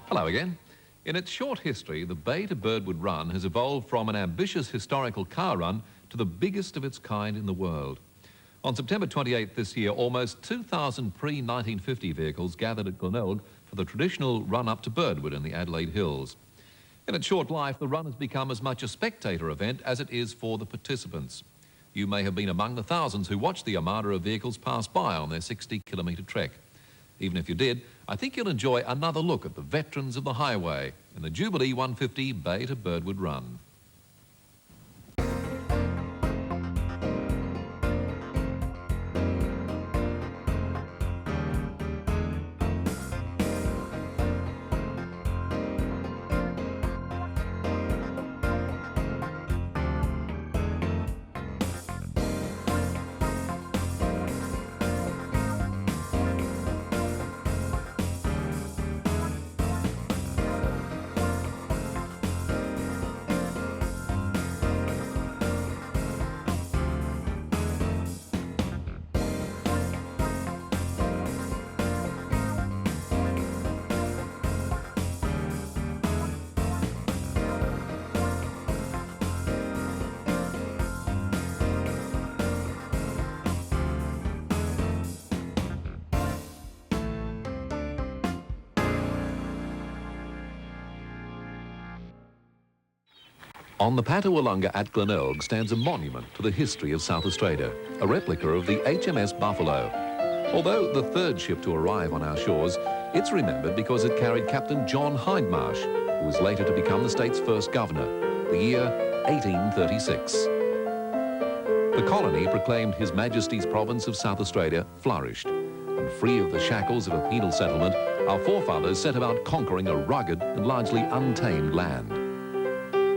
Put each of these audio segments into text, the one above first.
Hello again. In its short history, the Bay to Birdwood Run has evolved from an ambitious historical car run to the biggest of its kind in the world. On September 28th this year, almost 2,000 pre-1950 vehicles gathered at Glenelg for the traditional run up to Birdwood in the Adelaide Hills. In its short life, the run has become as much a spectator event as it is for the participants. You may have been among the thousands who watched the armada of vehicles pass by on their 60-kilometre trek. Even if you did, I think you'll enjoy another look at the veterans of the highway in the Jubilee 150 Bay to Birdwood Run. On the Patawalunga at Glenelg stands a monument to the history of South Australia, a replica of the HMS Buffalo. Although the third ship to arrive on our shores, it's remembered because it carried Captain John Hindmarsh, who was later to become the state's first governor, the year 1836. The colony proclaimed His Majesty's province of South Australia flourished, and free of the shackles of a penal settlement, our forefathers set about conquering a rugged and largely untamed land.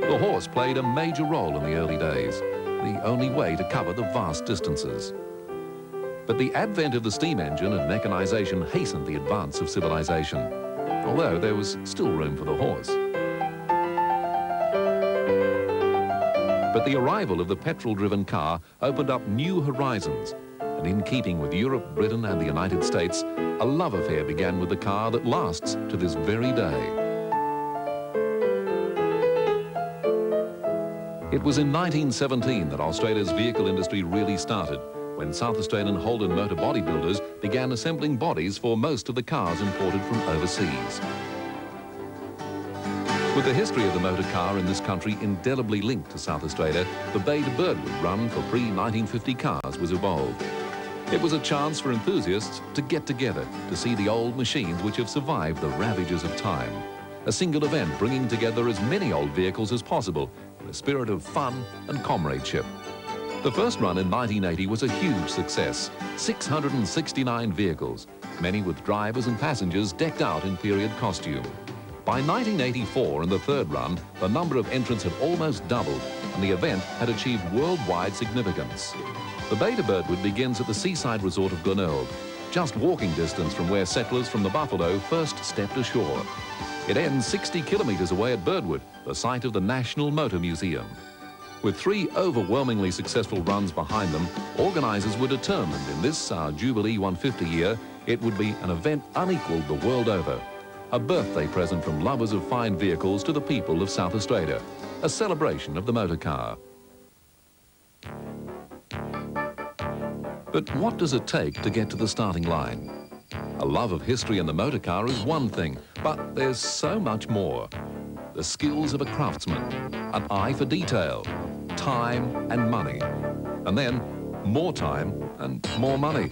The horse played a major role in the early days, the only way to cover the vast distances. But the advent of the steam engine and mechanisation hastened the advance of civilization, although there was still room for the horse. But the arrival of the petrol-driven car opened up new horizons, and in keeping with Europe, Britain and the United States, a love affair began with the car that lasts to this very day. It was in 1917 that Australia's vehicle industry really started, when South Australian Holden motor bodybuilders began assembling bodies for most of the cars imported from overseas. With the history of the motor car in this country indelibly linked to South Australia, the Bay to Birdwood Run for pre-1950 cars was evolved. It was a chance for enthusiasts to get together to see the old machines which have survived the ravages of time. A single event bringing together as many old vehicles as possible in a spirit of fun and comradeship. The first run in 1980 was a huge success. 669 vehicles, many with drivers and passengers decked out in period costume. By 1984 in the third run, the number of entrants had almost doubled and the event had achieved worldwide significance. The Bay to Birdwood begins at the seaside resort of Glenelg, just walking distance from where settlers from the Buffalo first stepped ashore. It ends 60 kilometres away at Birdwood, the site of the National Motor Museum. With 3 overwhelmingly successful runs behind them, organisers were determined in this, our Jubilee 150 year, it would be an event unequalled the world over. A birthday present from lovers of fine vehicles to the people of South Australia. A celebration of the motor car. But what does it take to get to the starting line? A love of history in the motor car is one thing, but there's so much more. The skills of a craftsman, an eye for detail, time and money, and then more time and more money.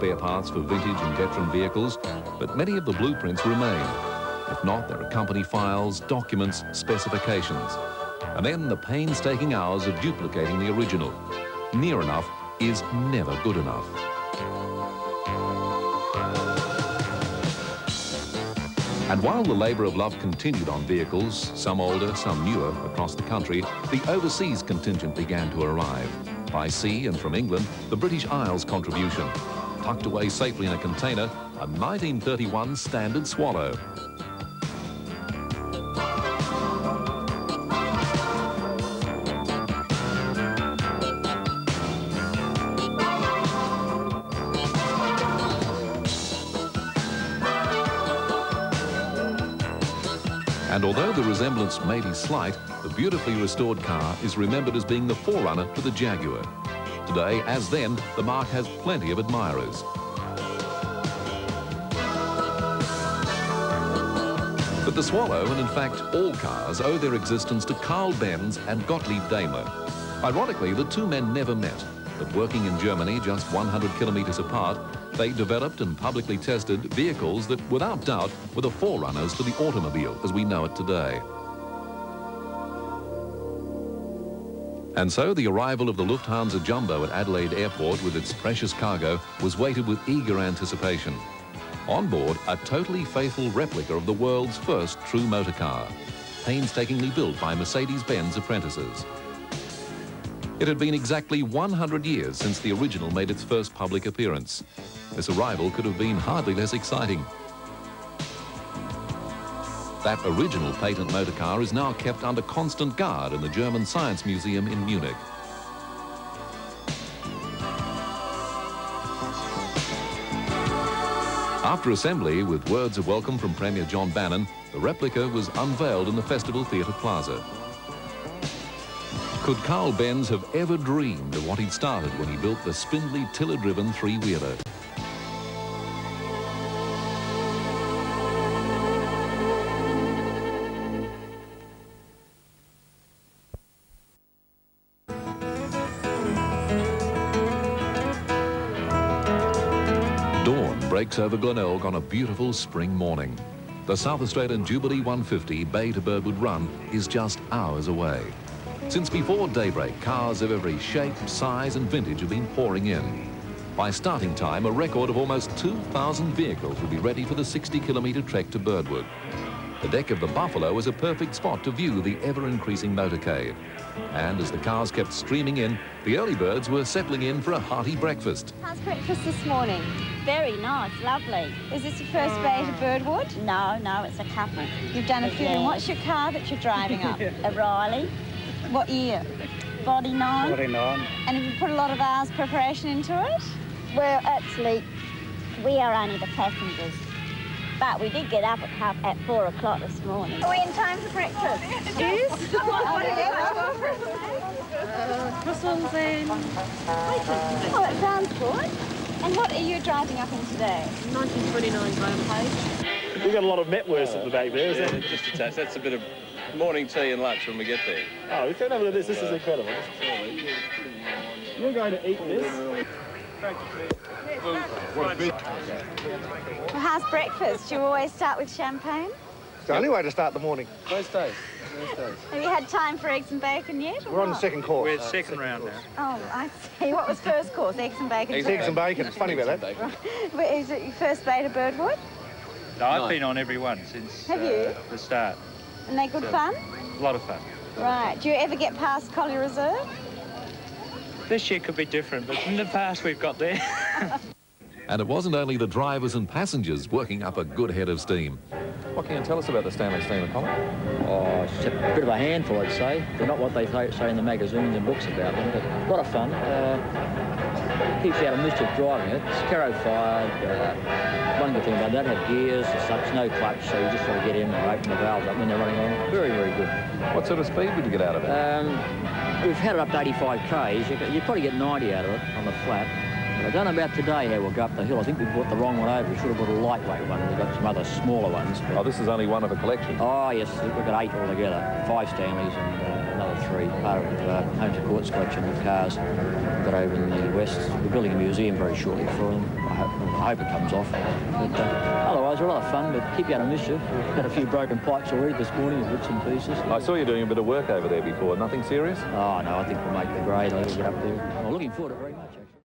spare parts for vintage and veteran vehicles, but many of the blueprints remain. If not, there are company files, documents, specifications. And then the painstaking hours of duplicating the original. Near enough is never good enough. And while the labour of love continued on vehicles, some older, some newer, across the country, the overseas contingent began to arrive. By sea and from England, the British Isles contribution. Tucked away safely in a container, a 1931 Standard Swallow. And although the resemblance may be slight, the beautifully restored car is remembered as being the forerunner to the Jaguar. Today, as then, the marque has plenty of admirers. But the Swallow, and in fact all cars, owe their existence to Carl Benz and Gottlieb Daimler. Ironically, the two men never met, but working in Germany just 100 kilometres apart, they developed and publicly tested vehicles that, without doubt, were the forerunners to the automobile as we know it today. And so the arrival of the Lufthansa Jumbo at Adelaide Airport with its precious cargo was waited with eager anticipation. On board, a totally faithful replica of the world's first true motor car, painstakingly built by Mercedes-Benz apprentices. It had been exactly 100 years since the original made its first public appearance. This arrival could have been hardly less exciting. That original patent motor car is now kept under constant guard in the German Science Museum in Munich. After assembly, with words of welcome from Premier John Bannon, the replica was unveiled in the Festival Theatre Plaza. Could Carl Benz have ever dreamed of what he'd started when he built the spindly tiller-driven three-wheeler? Dawn breaks over Glenelg on a beautiful spring morning. The South Australian Jubilee 150 Bay to Birdwood Run is just hours away. Since before daybreak, cars of every shape, size and vintage have been pouring in. By starting time, a record of almost 2,000 vehicles will be ready for the 60-kilometre trek to Birdwood. The deck of the Buffalo is a perfect spot to view the ever-increasing motorcade. And as the cars kept streaming in, the early birds were settling in for a hearty breakfast. How's breakfast this morning? Very nice, lovely. Is this your first bay to Birdwood? No, it's a couple. You've done a few. Yeah. And what's your car that you're driving up? A Riley, What year? 49. 49. And have you put a lot of hours preparation into it? Well, actually, we are only the passengers. But we did get up at 4 o'clock this morning. Are we in time for breakfast? Yes. What are you Croissants and Oh, it sounds good. And what are you driving up in today? 1929 Graham Page. We've got a lot of Metworth at the back there, is Yeah, it? just a touch. That's a bit of morning tea and lunch when we get there. Oh, we can have a look at this. This is incredible. You're going to eat this? Well, how's breakfast? Do you always start with champagne? It's the only way to start the morning. Most days. Have you had time for eggs and bacon yet? or We're on the not? second course. We're second round now. Oh, I see. What was first course? Eggs and bacon? Eggs and bacon. It's funny about that. Wait, is it your first bay to Birdwood? No, I've been on every one since Have you? the start. And they good fun? A lot of fun. Right. Do you ever get past Collier Reserve? This year could be different, but in the past we've got there. And it wasn't only the drivers and passengers working up a good head of steam. What can you tell us about the Stanley Steamer, Colin? Oh, it's a bit of a handful, I'd say. They're not what they say in the magazines and books about them, but a lot of fun. Keeps you out of mischief driving it. It's Caro-fired. One good thing about that, had gears as such, no clutch, so you just got to get in and open the valves up when they're running on. Very, very good. What sort of speed would you get out of it? We've had it up to 85 k's. You'd probably get 90 out of it on the flat. But I don't know about today how we'll go up the hill. I think we brought the wrong one over. We should have brought a lightweight one. We've got some other smaller ones. But... Oh, this is only one of a collection. Oh, yes, we've got 8 altogether. 5 Stanleys and another 3. Part of home to court's collection of cars got over in the west. We're building a museum very shortly for them. I hope it comes off. But otherwise, they're a lot of fun, but keep you out of mischief. We've had a few broken pipes already this morning, bits and pieces. I saw you doing a bit of work over there before. Nothing serious? Oh, no, I think we'll make the grade. I'll get up there. I'm looking forward to it very much, actually.